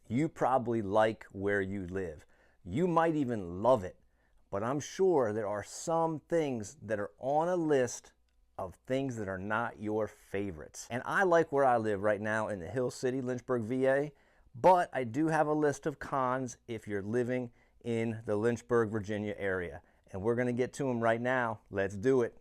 You probably like where you live. You might even love it, but I'm sure there are some things that are on a list of things that are not your favorites. And I like where I live right now in the Hill City, Lynchburg VA, but I do have a list of cons if you're living in the Lynchburg, Virginia area. And we're gonna get to them right now. Let's do it.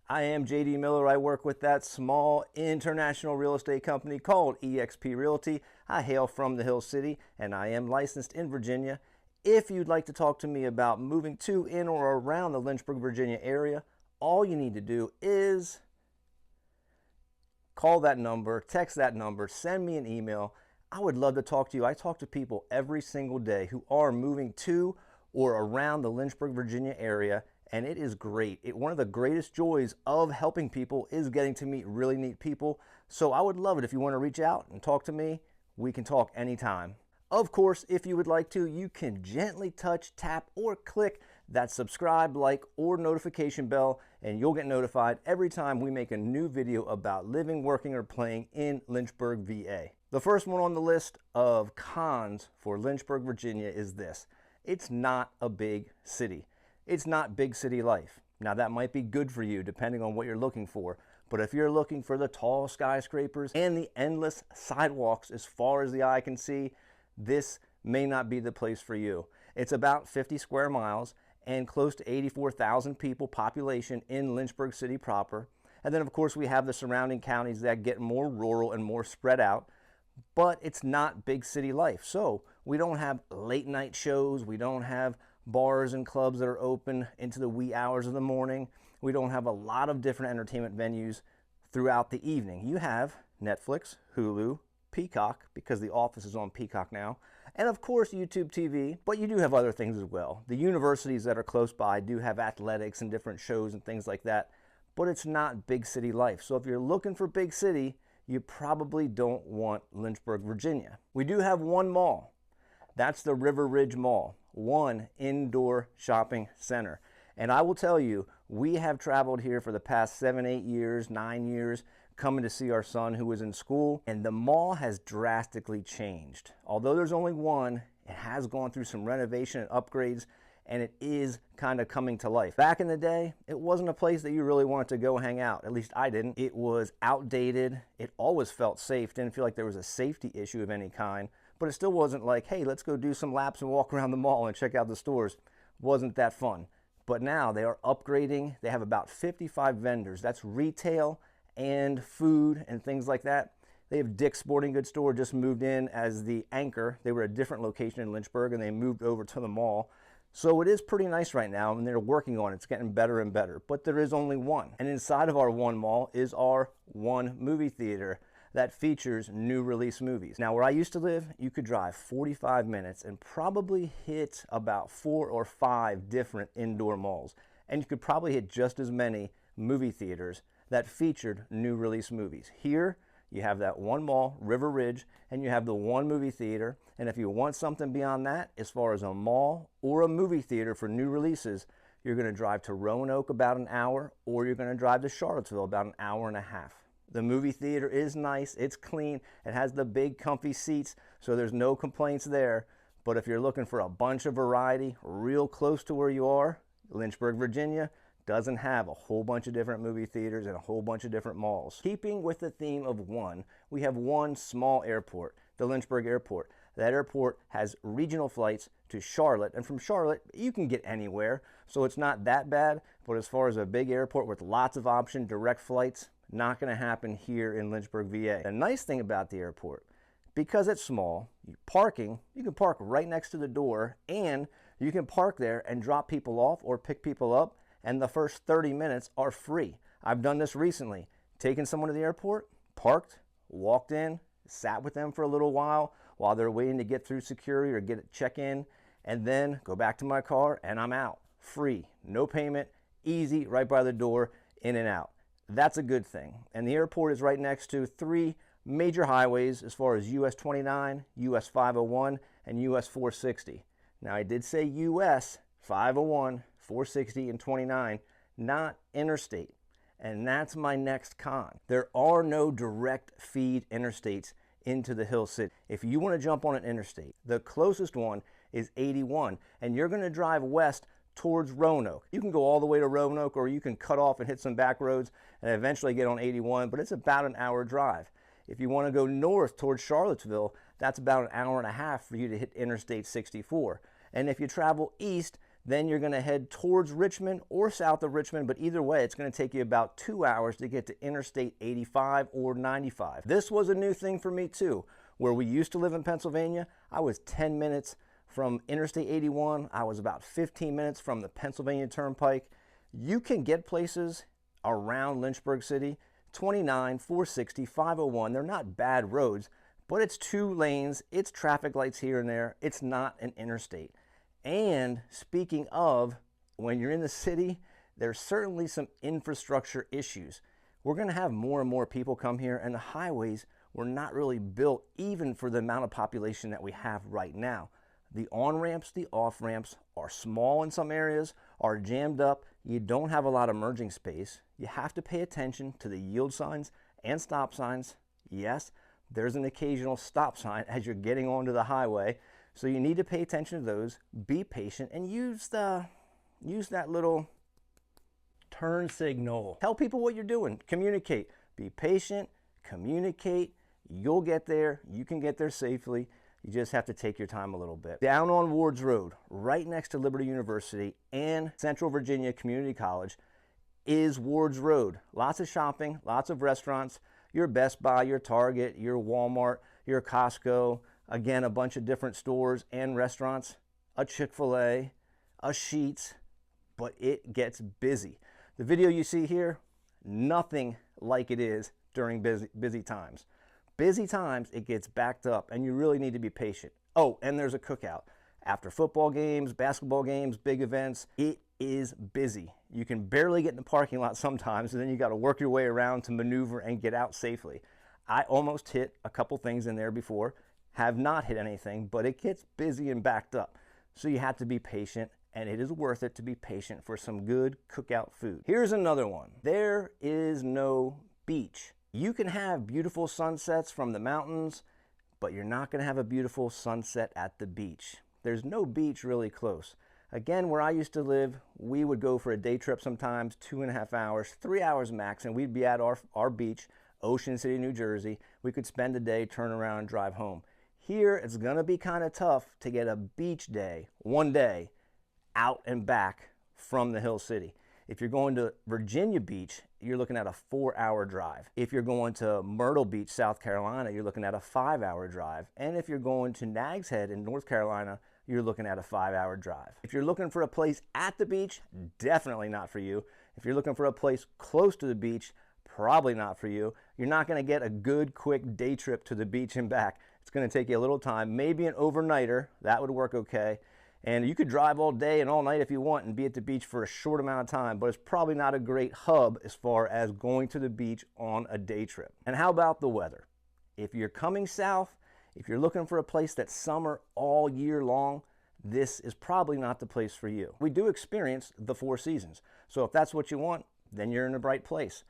I am JD Miller. I work with that small international real estate company called eXp Realty. I hail from the Hill City and I am licensed in Virginia. If you'd like to talk to me about moving to, in, or around the Lynchburg, Virginia area, all you need to do is call that number, text that number, send me an email. I would love to talk to you. I talk to people every single day who are moving to or around the Lynchburg, Virginia area, and it is great. One of the greatest joys of helping people is getting to meet really neat people. So I would love it if you want to reach out and talk to me. We can talk anytime. Of course, if you would like to, you can gently touch, tap, or click that subscribe, like, or notification bell, and you'll get notified every time we make a new video about living, working, or playing in Lynchburg, VA. The first one on the list of cons for Lynchburg, Virginia is this. It's not a big city. It's not big city life. Now that might be good for you depending on what you're looking for, but if you're looking for the tall skyscrapers and the endless sidewalks as far as the eye can see, this may not be the place for you. It's about 50 square miles and close to 84,000 people population in Lynchburg City proper. And then of course we have the surrounding counties that get more rural and more spread out, but it's not big city life. So we don't have late night shows. We don't have bars and clubs that are open into the wee hours of the morning. We don't have a lot of different entertainment venues throughout the evening. You have Netflix, Hulu, Peacock, because The Office is on Peacock now, and of course YouTube TV, but you do have other things as well. The universities that are close by do have athletics and different shows and things like that, but it's not big city life. So if you're looking for big city, you probably don't want Lynchburg, Virginia. We do have one mall. That's the River Ridge Mall, one indoor shopping center. And I will tell you, we have traveled here for the past 7, 8 years, 9 years, coming to see our son who was in school, and the mall has drastically changed. Although there's only one, it has gone through some renovation and upgrades, and it is kind of coming to life. Back in the day, it wasn't a place that you really wanted to go hang out. At least I didn't. It was outdated. It always felt safe. Didn't feel like there was a safety issue of any kind, but it still wasn't like, hey, let's go do some laps and walk around the mall and check out the stores. Wasn't that fun. But now they are upgrading. They have about 55 vendors. That's retail and food and things like that. They have Dick's Sporting Goods store just moved in as the anchor. They were a different location in Lynchburg and they moved over to the mall. So it is pretty nice right now and they're working on it. It's getting better and better, but there is only one. And inside of our one mall is our one movie theater that features new release movies. Now where I used to live, you could drive 45 minutes and probably hit about 4 or 5 different indoor malls. And you could probably hit just as many movie theaters that featured new release movies. Here, you have that one mall, River Ridge, and you have the one movie theater. And if you want something beyond that, as far as a mall or a movie theater for new releases, you're gonna drive to Roanoke about an hour, or you're gonna drive to Charlottesville about an hour and a half. The movie theater is nice, it's clean, it has the big comfy seats, so there's no complaints there. But if you're looking for a bunch of variety real close to where you are, Lynchburg, Virginia doesn't have a whole bunch of different movie theaters and a whole bunch of different malls. Keeping with the theme of one, we have one small airport. the Lynchburg Airport. That airport has regional flights to Charlotte, and from Charlotte, you can get anywhere, so it's not that bad. But as far as a big airport with lots of options, direct flights, not going to happen here in Lynchburg, VA. The nice thing about the airport, because it's small, parking, you can park right next to the door, and you can park there and drop people off or pick people up, and the first 30 minutes are free. I've done this recently, taken someone to the airport, parked, walked in, sat with them for a little while they're waiting to get through security or get a check-in, and then go back to my car and I'm out. Free, no payment, easy, right by the door, in and out. That's a good thing. And the airport is right next to 3 major highways as far as US 29, US 501, and US 460. Now I did say US 501, 460, and 29, not interstate. And that's my next con. There are no direct feed interstates into the Hill City. If you want to jump on an interstate, the closest one is 81, and you're going to drive west towards Roanoke. You can go all the way to Roanoke, or you can cut off and hit some back roads and eventually get on 81, but it's about an hour drive. If you want to go north towards Charlottesville, that's about an hour and a half for you to hit Interstate 64. And if you travel east, then you're going to head towards Richmond or south of Richmond, but either way, it's going to take you about 2 hours to get to Interstate 85 or 95. This was a new thing for me too. Where we used to live in Pennsylvania, I was 10 minutes from Interstate 81. I was about 15 minutes from the Pennsylvania Turnpike. You can get places around Lynchburg City, 29, 460, 501. They're not bad roads, but it's 2 lanes. It's traffic lights here and there. It's not an interstate. And speaking of, when you're in the city, there's certainly some infrastructure issues. We're going to have more and more people come here, and the highways were not really built even for the amount of population that we have right now. The on-ramps, the off-ramps are small in some areas, are jammed up. You don't have a lot of merging space. You have to pay attention to the yield signs and stop signs. Yes, there's an occasional stop sign as you're getting onto the highway. So you need to pay attention to those, be patient, and use that little turn signal. Tell people what you're doing. Communicate. Be patient. Communicate. You'll get there. You can get there safely. You just have to take your time a little bit. Down on Wards Road, right next to Liberty University and Central Virginia Community College, is Wards Road. Lots of shopping, lots of restaurants. Your Best Buy, your Target, your Walmart, your Costco. Again, a bunch of different stores and restaurants, a Chick-fil-A, a Sheetz, but it gets busy. The video you see here, nothing like it is during busy times. Busy times, it gets backed up, and you really need to be patient. Oh, and there's a cookout. After football games, basketball games, big events, it is busy. You can barely get in the parking lot sometimes, and then you got to work your way around to maneuver and get out safely. I almost hit a couple things in there before. Have not hit anything, but it gets busy and backed up. So you have to be patient, and it is worth it to be patient for some good cookout food. Here's another one. There is no beach. You can have beautiful sunsets from the mountains, but you're not going to have a beautiful sunset at the beach. There's no beach really close. Again, where I used to live, we would go for a day trip sometimes, 2.5 hours, 3 hours max, and we'd be at our beach, Ocean City, New Jersey. We could spend the day, turn around, and drive home. Here, it's going to be kind of tough to get a beach day, one day, out and back from the Hill City. If you're going to Virginia Beach, you're looking at a 4-hour drive. If you're going to Myrtle Beach, South Carolina, you're looking at a 5-hour drive. And if you're going to Nags Head in North Carolina, you're looking at a 5-hour drive. If you're looking for a place at the beach, definitely not for you. If you're looking for a place close to the beach, probably not for you. You're not going to get a good, quick day trip to the beach and back. It's going to take you a little time, maybe an overnighter. That would work okay. And you could drive all day and all night if you want and be at the beach for a short amount of time, but it's probably not a great hub as far as going to the beach on a day trip. And how about the weather? If you're coming south, if you're looking for a place that's summer all year long, this is probably not the place for you. We do experience the 4 seasons. So if that's what you want, then you're in the right place.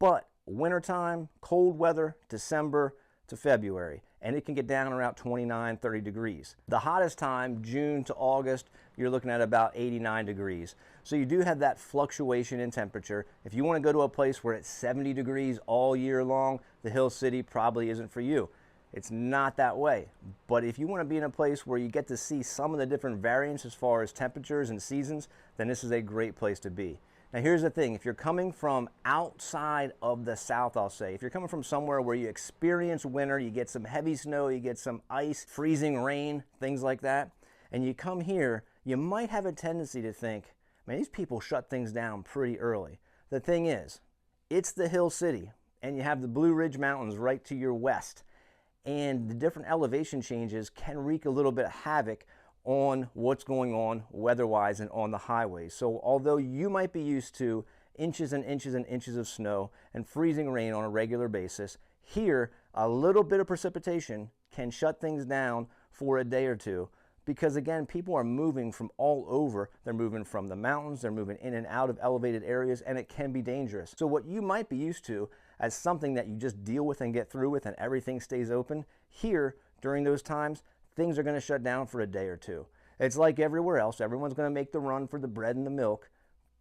But wintertime, cold weather, December to February, and it can get down around 29, 30 degrees. The hottest time, June to August, you're looking at about 89 degrees. So you do have that fluctuation in temperature. If you want to go to a place where it's 70 degrees all year long, the Hill City probably isn't for you. It's not that way. But if you want to be in a place where you get to see some of the different variants as far as temperatures and seasons, then this is a great place to be. Now here's the thing, if you're coming from outside of the South, I'll say, if you're coming from somewhere where you experience winter, you get some heavy snow, you get some ice, freezing rain, things like that, and you come here, you might have a tendency to think, man, these people shut things down pretty early. The thing is, it's the Hill City, and you have the Blue Ridge Mountains right to your west, and the different elevation changes can wreak a little bit of havoc on what's going on weather-wise and on the highways. So although you might be used to inches and inches and inches of snow and freezing rain on a regular basis, here a little bit of precipitation can shut things down for a day or two, because again, people are moving from all over. They're moving from the mountains, they're moving in and out of elevated areas, and it can be dangerous. So what you might be used to as something that you just deal with and get through with and everything stays open, here during those times, things are going to shut down for a day or two. It's like everywhere else. Everyone's going to make the run for the bread and the milk,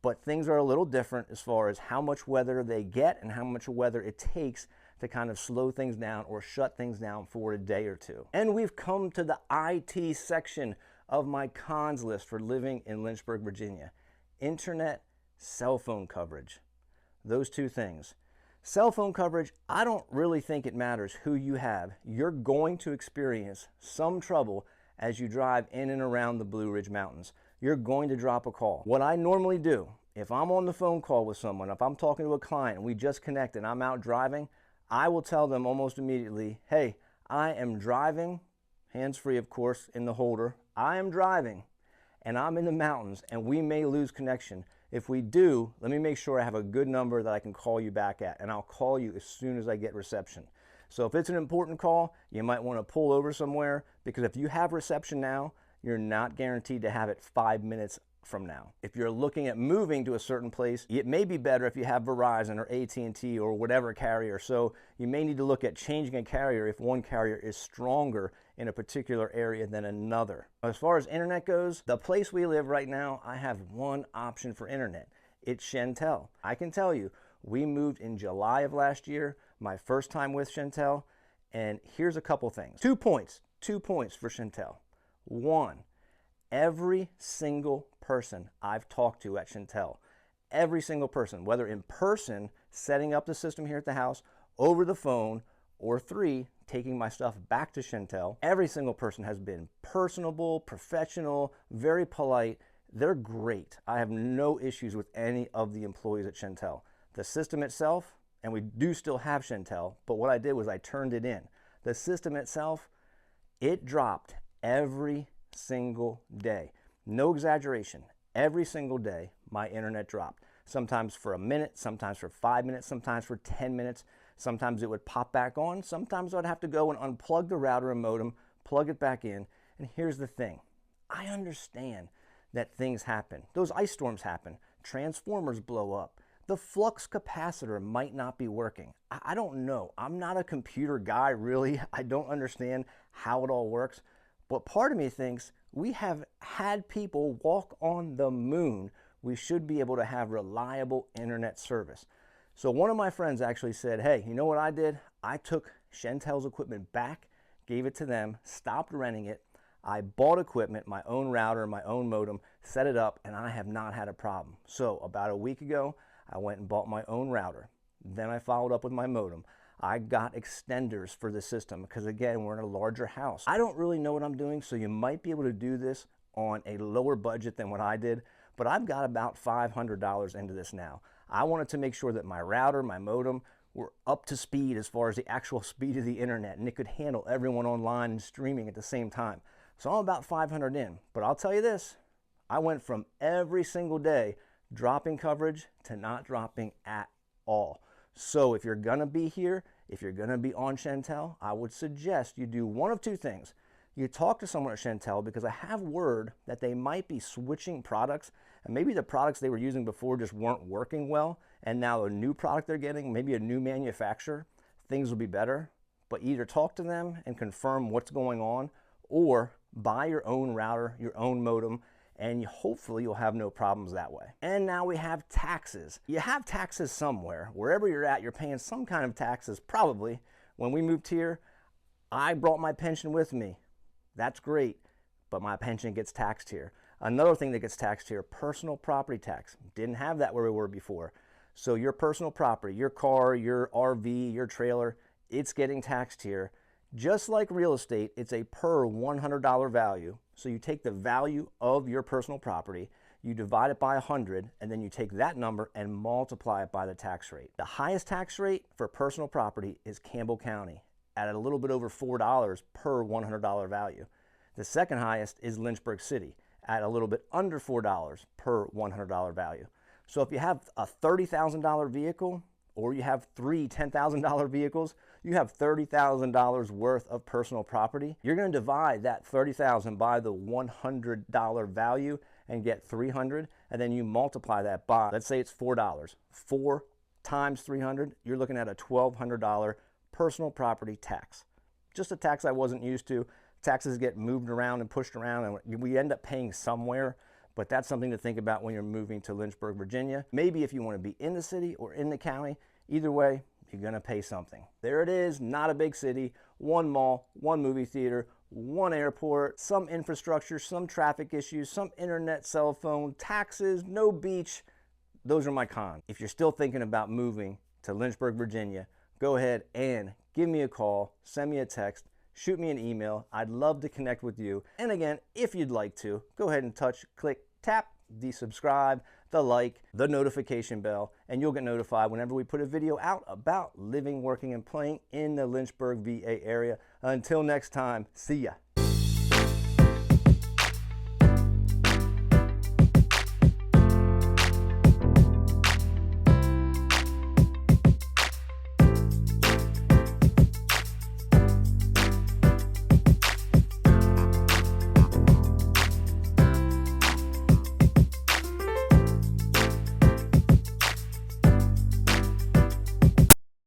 but things are a little different as far as how much weather they get and how much weather it takes to kind of slow things down or shut things down for a day or two. And we've come to the IT section of my cons list for living in Lynchburg, Virginia. Internet, cell phone coverage. Those two things. Cell phone coverage, I don't really think it matters who you have. You're going to experience some trouble as you drive in and around the Blue Ridge Mountains. You're going to drop a call. What I normally do, if I'm on the phone call with someone, if I'm talking to a client and we just connected and I'm out driving, I will tell them almost immediately, hey, I am driving, hands-free of course, in the holder. I am driving and I'm in the mountains and we may lose connection. If we do, let me make sure I have a good number that I can call you back at, and I'll call you as soon as I get reception. So if it's an important call, you might want to pull over somewhere, because if you have reception now, you're not guaranteed to have it 5 minutes from now. If you're looking at moving to a certain place, it may be better if you have Verizon or AT&T or whatever carrier. So you may need to look at changing a carrier if one carrier is stronger in a particular area than another. As far as internet goes, the place we live right now, I have one option for internet. It's Shentel. I can tell you, we moved in July of last year, my first time with Shentel, and here's a couple things. 2 points for Shentel. One, every single person I've talked to at Shentel, every single person, whether in person, setting up the system here at the house, over the phone, or 3, taking my stuff back to Shentel, every single person has been personable, professional, very polite. They're great. I have no issues with any of the employees at Shentel. The system itself, and we do still have Shentel, but what I did was I turned it in. The system itself, it dropped every single day. No exaggeration. Every single day, my internet dropped. Sometimes for a minute, sometimes for 5 minutes, sometimes for 10 minutes. Sometimes it would pop back on. Sometimes I'd have to go and unplug the router and modem, plug it back in. And here's the thing. I understand that things happen. Those ice storms happen. Transformers blow up. The flux capacitor might not be working. I don't know. I'm not a computer guy, really. I don't understand how it all works. But part of me thinks we have had people walk on the moon. We should be able to have reliable internet service. So one of my friends actually said, hey, you know what I did? I took Shentel's equipment back, gave it to them, stopped renting it. I bought equipment, my own router, my own modem, set it up, and I have not had a problem. So about a week ago, I went and bought my own router. Then I followed up with my modem. I got extenders for the system because, again, we're in a larger house. I don't really know what I'm doing, so you might be able to do this on a lower budget than what I did, but I've got about $500 into this now. I wanted to make sure that my router, my modem, were up to speed as far as the actual speed of the internet, and it could handle everyone online and streaming at the same time. So I'm about 500 in, but I'll tell you this, I went from every single day dropping coverage to not dropping at all. So if you're gonna be here, if you're gonna be on Shentel, I would suggest you do one of two things. You talk to someone at Shentel, because I have word that they might be switching products, and maybe the products they were using before just weren't working well, and now a new product they're getting, maybe a new manufacturer, things will be better. But either talk to them and confirm what's going on, or buy your own router, your own modem, and hopefully you'll have no problems that way. And now we have taxes. You have taxes somewhere. Wherever you're at, you're paying some kind of taxes, probably. When we moved here, I brought my pension with me. That's great, but my pension gets taxed here. Another thing that gets taxed here, personal property tax. Didn't have that where we were before. So your personal property, your car, your RV, your trailer, it's getting taxed here. Just like real estate, it's a per $100 value. So you take the value of your personal property, you divide it by 100, and then you take that number and multiply it by the tax rate. The highest tax rate for personal property is Campbell County at a little bit over $4 per $100 value. The second highest is Lynchburg City at a little bit under $4 per $100 value. So if you have a $30,000 vehicle, or you have three $10,000 vehicles, you have $30,000 worth of personal property. You're going to divide that $30,000 by the $100 value and get $300, and then you multiply that by, let's say it's $4. 4 times 300, you're looking at a $1,200 personal property tax. Just a tax I wasn't used to. Taxes get moved around and pushed around, and we end up paying somewhere. But that's something to think about when you're moving to Lynchburg, Virginia. Maybe if you want to be in the city or in the county, either way, you're going to pay something. There it is, not a big city, one mall, one movie theater, one airport, some infrastructure, some traffic issues, some internet, cell phone, taxes, no beach. Those are my cons. If you're still thinking about moving to Lynchburg, Virginia, go ahead and give me a call, send me a text, shoot me an email. I'd love to connect with you. And again, if you'd like to, go ahead and tap the subscribe, the like, the notification bell, and you'll get notified whenever we put a video out about living, working, and playing in the Lynchburg VA area. Until next time, see ya.